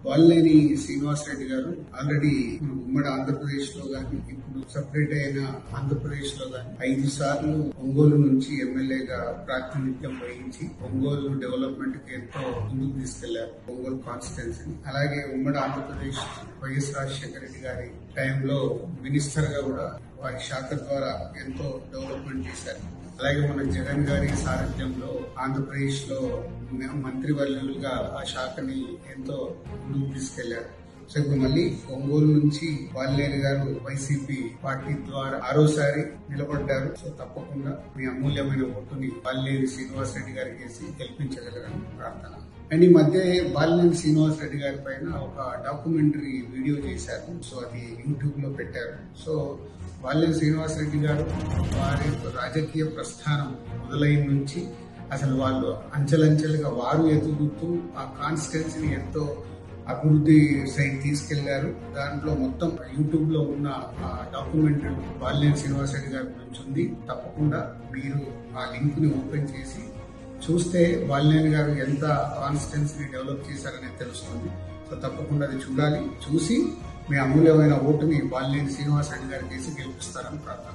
వాల్లేని శ్రీనివాసరెడ్డి గారు ఆల్రెడీ ఉమ్మడి ఆంధ్రప్రదేశ్ లో గాని ఇప్పుడు సపరేట్ అయిన ఆంధ్రప్రదేశ్ లో గాని 5 సార్లు ఒంగోలు నుంచి ఎమ్మెల్యేగా ప్రాతినిధ్యం వహించి ఒంగోలు డెవలప్మెంట్ కి ఎంతో ముందుకు తీసుకెళ్లారు. ఒంగోలు కాన్స్టిట్యున్సీని అలాగే ఉమ్మడి ఆంధ్రప్రదేశ్ వైఎస్ రాజశేఖర రెడ్డి గారి టైంలో మినిస్టర్ గా కూడా వారి శాఖ ద్వారా ఎంతో డెవలప్మెంట్ చేశారు. అలాగే మన జగన్ గారి సారథ్యంలో ఆంధ్రప్రదేశ్ లో మంత్రివర్యులుగా ఆ శాఖని ఎంతో ముందుకు తీసుకెళ్లారు. సో ఇప్పుడు మళ్ళీ ఒంగోలు నుంచి వాల్లేని గారు వైసీపీ పార్టీ ద్వారా 6వసారి నిలబడ్డారు. సో తప్పకుండా మీ అమూల్యమైన ఓటుని వాల్లేని శ్రీనివాసరెడ్డి గారికి వేసి గెలిపించగలరని ప్రార్థన. అండ్ ఈ మధ్య వాల్లేని శ్రీనివాసరెడ్డి గారి పైన ఒక డాక్యుమెంటరీ వీడియో చేశారు. సో అది యూట్యూబ్ లో పెట్టారు. సో వాల్లేని శ్రీనివాసరెడ్డి గారు వారి రాజకీయ ప్రస్థానం మొదలైన నుంచి అసలు వాళ్ళు అంచెలంచెలుగా వారు ఎదుగుతూ ఆ కాన్స్టిట్యున్సీని ఎంతో అభివృద్ధి సైడ్ తీసుకెళ్లారు. దాంట్లో మొత్తం యూట్యూబ్ లో ఉన్న డాక్యుమెంటరీ వాల్లేని శ్రీనివాసరెడ్డి గారి గురించి ఉంది. తప్పకుండా మీరు ఆ లింక్ ని ఓపెన్ చేసి చూస్తే వాల్లేని గారు ఎంత కాన్స్టిట్యున్సీని డెవలప్ చేశారనేది తెలుస్తుంది. సో తప్పకుండా అది చూడాలి. చూసి మీ అమూల్యమైన ఓటుని వాల్లేని శ్రీనివాసరెడ్డి గారికి వేసి గెలిపిస్తారని ప్రార్థన.